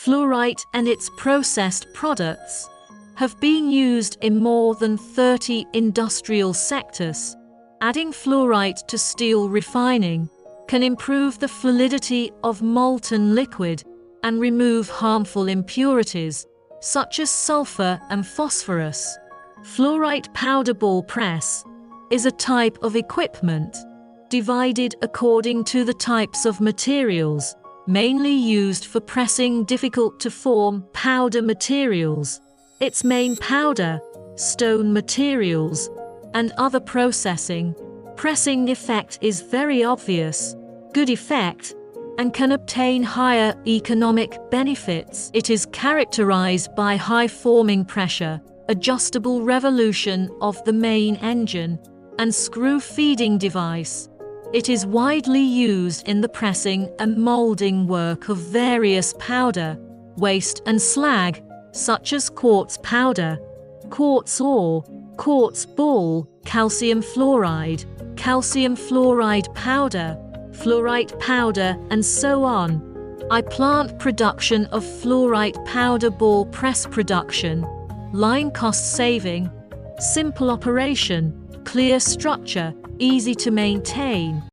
Fluorite and its processed products have been used in more than 30 industrial sectors. Adding fluorite to steel refining can improve the fluidity of molten liquid and remove harmful impurities, such as sulfur and phosphorus. Fluorite powder ball press is a type of equipment divided according to the types of materials, mainly used for pressing difficult-to-form powder materials. Its main powder, stone materials, and other pressing effect is very obvious, good effect, and can obtain higher economic benefits. It is characterized by high forming pressure, adjustable revolution of the main engine, and screw feeding device. It is widely used in the pressing and molding work of various powder, waste and slag, such as quartz powder, quartz ore, quartz ball, calcium fluoride powder, fluorite powder, and so on. Plant production of fluorite powder ball press production, line cost saving, simple operation, clear structure, easy to maintain.